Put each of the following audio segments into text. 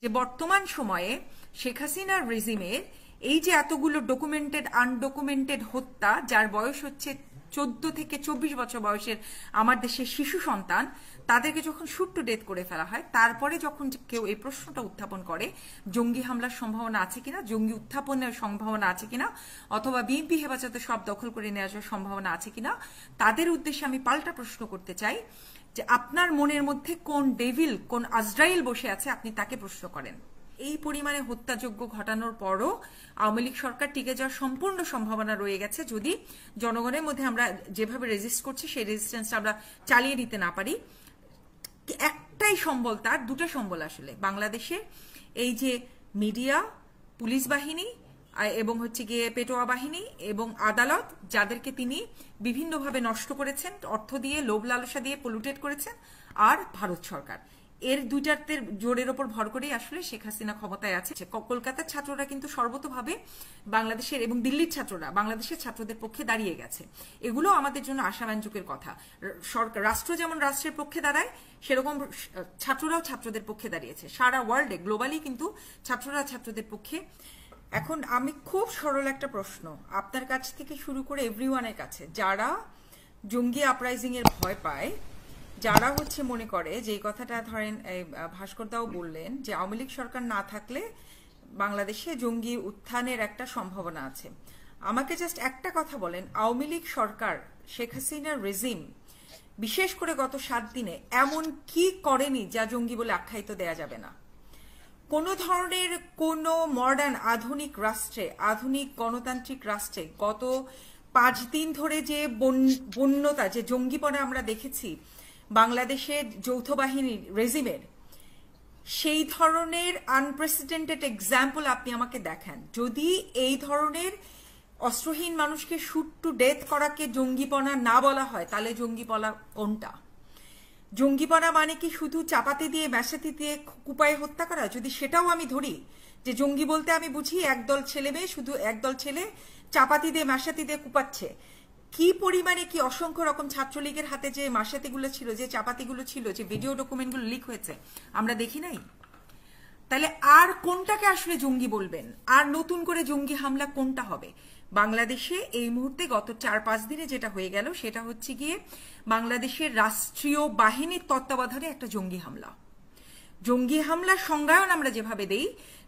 যে বর্তমান সময়ে শেখ হাসিনার রেজিমের এই যে এতগুলো ডকুমেন্টেড আনডকুমেন্টেড হত্যা, যার বয়স হচ্ছে 14 থেকে 24 বছর বয়সের আমার দেশের শিশু সন্তান, তাদেরকে যখন শুট টু ডেথ করে ফেলা হয়, তারপরে যখন কেউ এই প্রশ্নটা উত্থাপন করে জঙ্গি হামলার সম্ভাবনা আছে কিনা, জঙ্গি উত্থাপনের সম্ভাবনা আছে কিনা, অথবা বিএনপি হেফাজতে সব দখল করে নেওয়ার সম্ভাবনা আছে কিনা, তাদের উদ্দেশ্যে আমি পাল্টা প্রশ্ন করতে চাই যে আপনার মনের মধ্যে কোন ডেভিল, কোন আজরাইল বসে আছে, আপনি তাকে প্রশ্ন করেন। এই পরিমাণে হত্যাযজ্ঞ ঘটানোর পরও আওয়ামী লীগ সরকার টিকে যাওয়ার সম্পূর্ণ সম্ভাবনা রয়ে গেছে যদি জনগণের মধ্যে আমরা যেভাবে রেজিস্ট করছি সেই রেজিস্ট্যান্সটা আমরা চালিয়ে নিতে না পারি। একটাই সম্বল, তার দুটো সম্বল আসলে বাংলাদেশে, এই যে মিডিয়া, পুলিশ বাহিনী এবং হচ্ছে গিয়ে পেটোয়া বাহিনী এবং আদালত, যাদেরকে তিনি বিভিন্নভাবে নষ্ট করেছেন, অর্থ দিয়ে, লোভ লালসা দিয়ে পলুটেট করেছেন, আর ভারত সরকার। এর দুইটার জোরের ওপর ভর করেই আসলে শেখ হাসিনা ক্ষমতায় আছে। কলকাতার ছাত্ররা কিন্তু সর্বতভাবে বাংলাদেশের এবং দিল্লির ছাত্ররা বাংলাদেশের ছাত্রদের পক্ষে দাঁড়িয়ে গেছে। এগুলো আমাদের জন্য আশাব্যঞ্জকের কথা। সরকার, রাষ্ট্র যেমন রাষ্ট্রের পক্ষে দাঁড়ায়, সেরকম ছাত্ররাও ছাত্রদের পক্ষে দাঁড়িয়েছে। সারা ওয়ার্ল্ডে গ্লোবালি কিন্তু ছাত্ররা ছাত্রদের পক্ষে। এখন আমি খুব সরল একটা প্রশ্ন আপনার কাছ থেকে শুরু করে এভরিওয়ানের কাছে, যারা জঙ্গি আপরাইজিং এর ভয় পায়, যারা হচ্ছে মনে করে যে এই কথাটা ধরেন ভাস্করদাও বললেন যে আওয়ামী লীগ সরকার না থাকলে বাংলাদেশে জঙ্গি উত্থানের একটা সম্ভাবনা আছে, আমাকে জাস্ট একটা কথা বলেন, আওয়ামী লীগ সরকার, শেখ হাসিনার রেজিম বিশেষ করে গত 7 দিনে এমন কি করেনি যা জঙ্গি বলে আখ্যায়িত দেয়া যাবে না? কোন ধরনের কোন মডার্ন আধুনিক রাষ্ট্রে, আধুনিক গণতান্ত্রিক রাষ্ট্রে গত 5 দিন ধরে যে বন্যতা, যে জঙ্গিপনা আমরা দেখেছি বাংলাদেশের যৌথ বাহিনীর রেজিমের, সেই ধরনের আনপ্রেসিডেন্টেড এক্সাম্পল আপনি আমাকে দেখান। যদি এই ধরনের অস্ত্রহীন মানুষকে শুট টু ডেথ করাকে জঙ্গিপনা না বলা হয়, তাহলে জঙ্গিপনা কোনটা? জঙ্গিপনা মানে কি শুধু চাপাতি দিয়ে, মেশাতি দিয়ে কুপায়ে হত্যা করা? যদি সেটাও আমি ধরি যে জঙ্গি বলতে আমি বুঝি একদল ছেলে মেয়ে, শুধু একদল ছেলে চাপাতি দিয়ে মেশাতি দিয়ে কুপাচ্ছে, কি পরিমাণে, কি অসংখ্য রকম ছাত্রলীগের হাতে যে মাসাতিগুলো ছিল, যে চাপাতিগুলো ছিল, যে ভিডিও ডকুমেন্টগুলো লিক হয়েছে, আমরা দেখি নাই? তাহলে আর কোনটাকে আসলে জঙ্গি বলবেন? আর নতুন করে জঙ্গি হামলা কোনটা হবে? বাংলাদেশে এই মুহূর্তে গত 4-5 দিনে যেটা হয়ে গেল সেটা হচ্ছে গিয়ে বাংলাদেশের রাষ্ট্রীয় বাহিনীর তত্ত্বাবধানে একটা জঙ্গি হামলা। জঙ্গি হামলার সংজ্ঞায়ন আমরা যেভাবে দেই,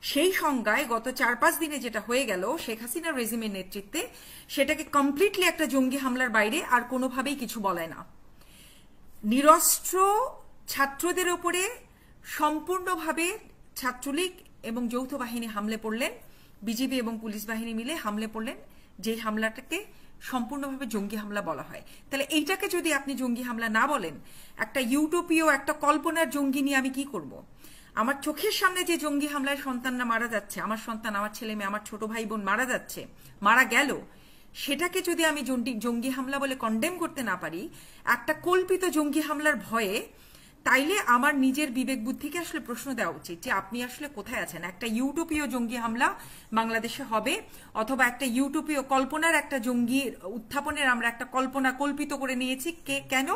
সেই সংজ্ঞায় গত 4-5 দিনে যেটা হয়ে গেল শেখ হাসিনার রেজিমের নেতৃত্বে, সেটাকে কমপ্লিটলি একটা জঙ্গি হামলার বাইরে আর কোনোভাবেই কিছু বলে না। নিরস্ত্র ছাত্রদের উপরে সম্পূর্ণভাবে ছাত্রলীগ এবং যৌথ বাহিনী হামলে পড়লেন, বিজিবি এবং পুলিশ বাহিনী মিলে হামলে পড়লেন, যে হামলাটাকে সম্পূর্ণভাবে জঙ্গি হামলা বলা হয়। তাহলে এইটাকে যদি আপনি জঙ্গি হামলা না বলেন, একটা ইউটোপীয়, একটা কল্পনার জঙ্গি নিয়ে আমি কি করব? আমার চোখের সামনে যে জঙ্গি হামলায় সন্তানরা মারা যাচ্ছে, আমার সন্তান, আমার ছেলে মেয়ে, আমার ছোট ভাই বোন মারা যাচ্ছে, মারা গেল, সেটাকে যদি আমি জঙ্গি হামলা বলে কন্ডেম করতে না পারি, একটা কল্পিত জঙ্গি হামলার ভয়ে, তাইলে আমার নিজের বিবেক বুদ্ধিকে আসলে প্রশ্ন দেওয়া উচিত যে আপনি আসলে কোথায় আছেন। একটা ইউটোপীয় জঙ্গি হামলা বাংলাদেশে হবে, অথবা একটা ইউটোপীয় কল্পনার একটা জঙ্গি উত্থাপনের আমরা একটা কল্পনা কল্পিত করে নিয়েছি। কেন?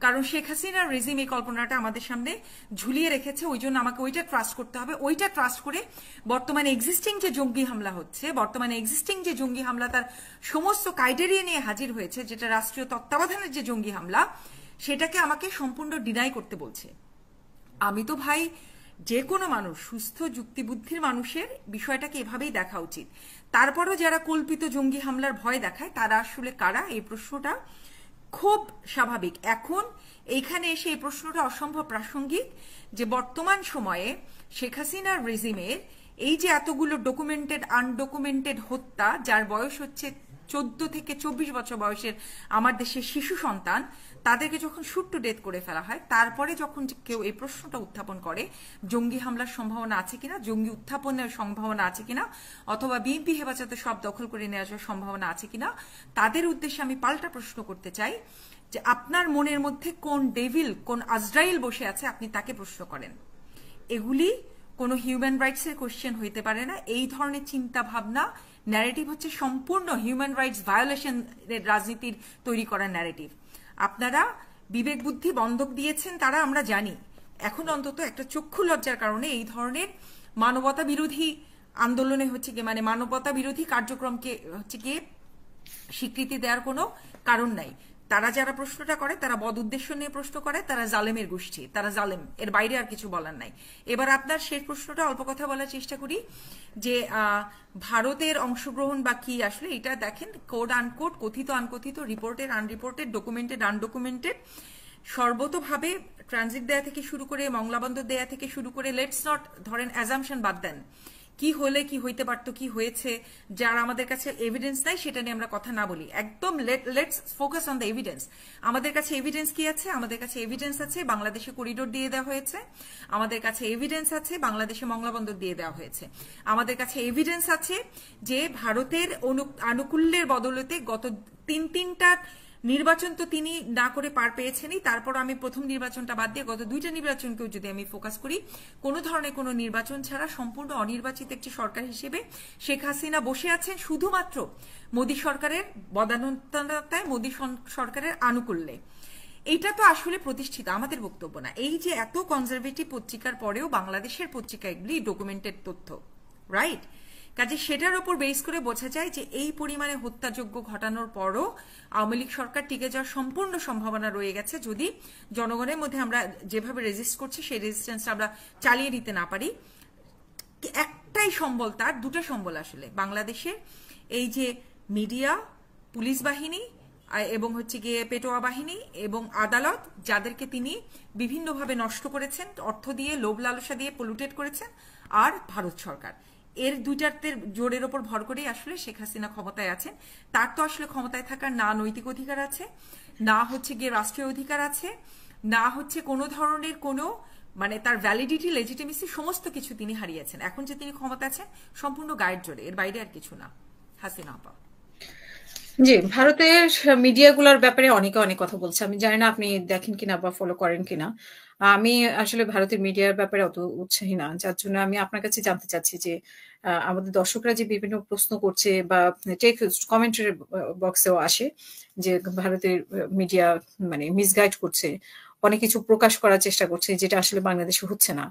কারণ শেখ হাসিনার রেজিম এই কল্পনাটা আমাদের সামনে ঝুলিয়ে রেখেছে, ওই জন্য আমাকে ওইটা ট্রাস্ট করতে হবে। ওইটা ট্রাস্ট করে বর্তমানে এক্সিস্টিং যে জঙ্গি হামলা হচ্ছে, বর্তমানে এক্সিস্টিং যে জঙ্গি হামলা তার সমস্ত ক্রাইটেরিয়া নিয়ে হাজির হয়েছে, যেটা রাষ্ট্রীয় তত্ত্বাবধানের যে জঙ্গি হামলা, সেটাকে আমাকে সম্পূর্ণ ডিনাই করতে বলছে। আমি তো ভাই, যে কোনো মানুষ, সুস্থ যুক্তিবুদ্ধির মানুষের বিষয়টাকে এভাবেই দেখা উচিত। তারপরও যারা কল্পিত জঙ্গি হামলার ভয় দেখায়, তারা আসলে কারা? এই প্রশ্নটা খুব স্বাভাবিক। এখন এইখানে এসে এই প্রশ্নটা অসম্ভব প্রাসঙ্গিক যে বর্তমান সময়ে শেখ হাসিনার রেজিমের এই যে এতগুলো ডকুমেন্টেড আনডকুমেন্টেড হত্যা, যার বয়স হচ্ছে 14 থেকে 24 বছর বয়সের আমার দেশের শিশু সন্তান, তাদেরকে যখন শুট টু ডেথ করে ফেলা হয়, তারপরে যখন কেউ এই প্রশ্নটা উত্থাপন করে জঙ্গি হামলার সম্ভাবনা আছে কিনা, জঙ্গি উত্থাপনের সম্ভাবনা আছে কিনা, অথবা বিএনপি হেফাজতে সব দখল করে নেওয়ার সম্ভাবনা আছে কিনা, তাদের উদ্দেশ্যে আমি পাল্টা প্রশ্ন করতে চাই যে আপনার মনের মধ্যে কোন ডেভিল, কোন আজরাইল বসে আছে, আপনি তাকে প্রশ্ন করেন। এগুলি কোনো হিউম্যান রাইটস এর কোশ্চেন হইতে পারে না। এই ধরনের চিন্তা ভাবনা, ন্যারেটিভ হচ্ছে সম্পূর্ণ হিউম্যান রাইটস ভায়োলেশন রাজনীতির তৈরি করা ন্যারেটিভ। আপনারা বিবেক বুদ্ধি বন্ধক দিয়েছেন, তারা আমরা জানি। এখন অন্তত একটা চক্ষু লজ্জার কারণে এই ধরনের মানবতা বিরোধী আন্দোলনে হচ্ছে গিয়ে মানে মানবতা বিরোধী কার্যক্রমকে হচ্ছে গিয়ে স্বীকৃতি দেওয়ার কোনো কারণ নাই। তারা যারা প্রশ্নটা করে তারা বদ উদ্দেশ্য নিয়ে প্রশ্ন করে, তারা জালেমের গোষ্ঠী, তারা জালেম, এর বাইরে আর কিছু বলার নাই। এবার আপনার শেষ প্রশ্নটা অল্প কথা বলার চেষ্টা করি যে ভারতের অংশগ্রহণ বা কি আসলে এটা দেখেন কোড আনকোড, কথিত আনকথিত, রিপোর্টেড আনরিপোর্টেড, ডকুমেন্টেড আনডকুমেন্টেড, সর্বতভাবে ট্রানজিট দেয়া থেকে শুরু করে মংলাবন্দর দেয়া থেকে শুরু করে, লেটস নট ধরেন অ্যাজাম্পশন বাদ দেন, কি হলে কি হইতে পারতো, কি হয়েছে, যার আমাদের কাছে এভিডেন্স নাই সেটা নিয়ে আমরা কথা না বলি, একদম let's focus on the evidence. আমাদের কাছে এভিডেন্স কি আছে? আমাদের কাছে এভিডেন্স আছে বাংলাদেশে করিডোর দিয়ে দেওয়া হয়েছে, আমাদের কাছে এভিডেন্স আছে বাংলাদেশে মংলাবন্দর দিয়ে দেওয়া হয়েছে, আমাদের কাছে এভিডেন্স আছে যে ভারতের আনুকূল্যের বদলতে গত তিনটা নির্বাচন তো তিনি না করে পার পেয়েছেনই, তারপর আমি প্রথম নির্বাচনটা বাদ দিয়ে গত 2টা নির্বাচনকেও যদি আমি ফোকাস করি, কোনো ধরনের কোনো নির্বাচন ছাড়া সম্পূর্ণ অনির্বাচিত একটি সরকার হিসেবে শেখ হাসিনা বসে আছেন শুধুমাত্র মোদী সরকারের বদান্যতায়, মোদী সরকারের আনুকূল্যে। এইটা তো আসলে প্রতিষ্ঠিত, আমাদের বক্তব্য না। এই যে এত কনজারভেটিভ পত্রিকার পরেও বাংলাদেশের পত্রিকা এগুলি ডকুমেন্টেড তথ্য, রাইট? কাজে সেটার উপর বেস করে বোঝা যায় যে এই পরিমাণে হত্যাযজ্ঞ ঘটানোর পরও আওয়ামী লীগ সরকার টিকে যাওয়ার সম্পূর্ণ সম্ভাবনা রয়ে গেছে যদি জনগণের মধ্যে আমরা যেভাবে রেজিস্ট করছি সেই রেজিস্ট্যান্সটা আমরা চালিয়ে দিতে না পারি। একটাই সম্বল, তার দুটো সম্বল আসলে বাংলাদেশের এই যে মিডিয়া, পুলিশ বাহিনী এবং হচ্ছে গিয়ে পেটোয়া বাহিনী এবং আদালত, যাদেরকে তিনি বিভিন্নভাবে নষ্ট করেছেন, অর্থ দিয়ে, লোভ লালসা দিয়ে পলুটেড করেছেন, আর ভারত সরকার। এর দুইটাতে জোরের ওপর ভর করেই আসলে শেখ হাসিনা ক্ষমতায় আছেন। তার তো আসলে ক্ষমতায় থাকার না নৈতিক অধিকার আছে, না হচ্ছে গিয়ে রাষ্ট্রীয় অধিকার আছে, না হচ্ছে কোনো ধরনের কোনো মানে তার ভ্যালিডিটি, লেজিটিমেসি সমস্ত কিছু তিনি হারিয়েছেন। এখন যে তিনি ক্ষমতা আছেন সম্পূর্ণ গায়ের জোরে, এর বাইরে আর কিছু না। হাসিনা আপা। জি, ভারতের মিডিয়াগুলোর ব্যাপারে অনেকে অনেক কথা বলছে। আমি জানি না আপনি দেখেন কিনা বা ফলো করেন কিনা। আমি আসলে ভারতের মিডিয়ার ব্যাপারে অত উৎসাহী না। যার জন্য আমি আপনার কাছে জানতে চাচ্ছি যে আমাদের দর্শকরা যে বিভিন্ন প্রশ্ন করছে বা কমেন্টের বক্সেও আসে যে ভারতের মিডিয়া মানে মিসগাইড করছে, অনেক কিছু প্রকাশ করার চেষ্টা করছে যেটা আসলে বাংলাদেশে হচ্ছে না।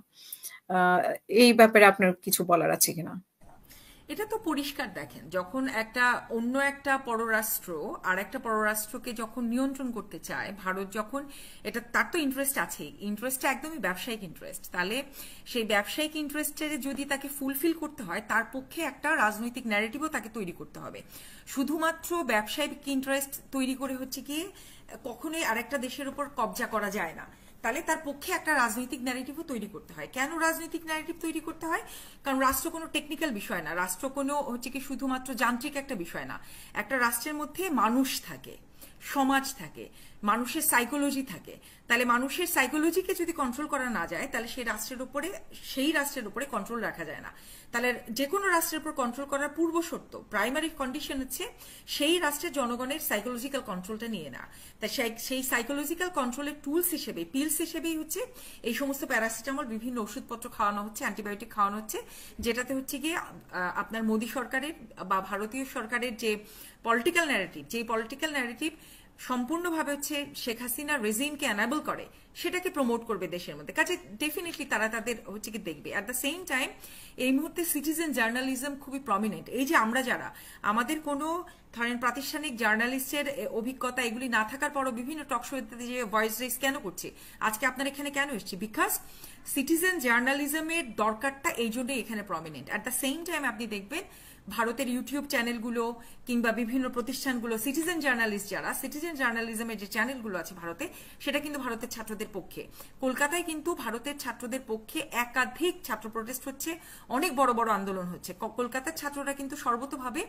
এই ব্যাপারে আপনার কিছু বলার আছে কিনা? এটা তো পরিষ্কার দেখেন, যখন একটা অন্য একটা পররাষ্ট্র আর একটা পররাষ্ট্রকে যখন নিয়ন্ত্রণ করতে চায় ভারত, যখন এটা তার তো ইন্টারেস্ট আছে, ইন্টারেস্টটা একদমই ব্যবসায়িক ইন্টারেস্ট, তাহলে সেই ব্যবসায়িক ইন্টারেস্টের যদি তাকে ফুলফিল করতে হয় তার পক্ষে একটা রাজনৈতিক ন্যারেটিভও তাকে তৈরি করতে হবে। শুধুমাত্র ব্যবসায়িক ইন্টারেস্ট তৈরি করে হচ্ছে কি কখনোই আরেকটা দেশের উপর কবজা করা যায় না, তাহলে তার পক্ষে একটা রাজনৈতিক ন্যারেটিভও তৈরি করতে হয়। কেন রাজনৈতিক ন্যারেটিভ তৈরি করতে হয়? কারণ রাষ্ট্র কোনো টেকনিক্যাল বিষয় না, রাষ্ট্র কোনো হচ্ছে কি শুধুমাত্র যান্ত্রিক একটা বিষয় না। একটা রাষ্ট্রের মধ্যে মানুষ থাকে, সমাজ থাকে, মানুষের সাইকোলজি থাকে। তাহলে মানুষের সাইকোলজিকে যদি কন্ট্রোল করা না যায় তাহলে সেই রাষ্ট্রের উপরে কন্ট্রোল রাখা যায় না। তাহলে যে কোনো রাষ্ট্রের উপর কন্ট্রোল করার পূর্ব শর্ত, প্রাইমারি কন্ডিশন হচ্ছে সেই রাষ্ট্রের জনগণের সাইকোলজিক্যাল কন্ট্রোলটা নিয়ে না। তাই সেই সাইকোলজিক্যাল কন্ট্রোলের টুলস হিসেবে, পিলস হিসেবেই হচ্ছে এই সমস্ত প্যারাসিটামল, বিভিন্ন ওষুধপত্র খাওয়ানো হচ্ছে, অ্যান্টিবায়োটিক খাওয়ানো হচ্ছে, যেটাতে হচ্ছে গিয়ে আপনার মোদী সরকারের বা ভারতীয় সরকারের যে পলিটিক্যাল ন্যারেটিভ, যেই পলিটিক্যাল ন্যারেটিভ সম্পূর্ণভাবে হচ্ছে শেখ হাসিনা রেজিমকে অ্যানাবল করে, সেটাকে প্রমোট করবে দেশের মধ্যে। কাজে ডেফিনেটলি তারা তাদের হচ্ছে কি দেখবে। অ্যাট দ্য সেম টাইম এই মুহূর্তে সিটিজেন জার্নালিজম খুবই প্রমিনেন্ট। এই যে আমরা যারা, আমাদের কোনো ধরেন প্রাতিষ্ঠানিক জার্নালিস্টের অভিজ্ঞতা এগুলি না থাকার পরও বিভিন্ন টক শোতে যে ভয়েস রেস কেন করছি, আজকে আপনার এখানে কেন এসছি, বিকজ সিটিজেন জার্নালিজমের দরকারটা এই জন্যই এখানে prominent. At the same time আপনি দেখবেন ভারতের ইউটিউব চ্যানেলগুলো কিংবা বিভিন্ন প্রতিষ্ঠানগুলো, সিটিজেন জার্নালিস্ট যারা, সিটিজেন জার্নালিজমের যে চ্যানেলগুলো আছে ভারতে, সেটা কিন্তু ভারতের ছাত্রদের পক্ষে। কলকাতায় কিন্তু ভারতের ছাত্রদের পক্ষে একাধিক ছাত্র প্রোটেস্ট হচ্ছে, অনেক বড় বড় আন্দোলন হচ্ছে। কলকাতার ছাত্ররা কিন্তু সর্বতভাবে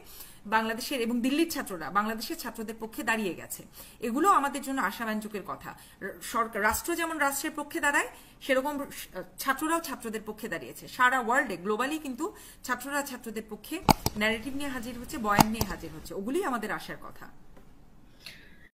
বাংলাদেশের এবং দিল্লির ছাত্ররা বাংলাদেশের ছাত্রদের পক্ষে দাঁড়িয়ে গেছে। এগুলো আমাদের জন্য আশাব্যঞ্জকের কথা। রাষ্ট্র যেমন রাষ্ট্রের পক্ষে দাঁড়ায়, সেরকম ছাত্ররাও ছাত্রদের পক্ষে দাঁড়িয়েছে। সারা ওয়ার্ল্ডে গ্লোবালি কিন্তু ছাত্ররা ছাত্রদের পক্ষে ন্যারেটিভ নিয়ে হাজির হচ্ছে, বয়ান নিয়ে হাজির হচ্ছে। ওগুলি আমাদের আশার কথা।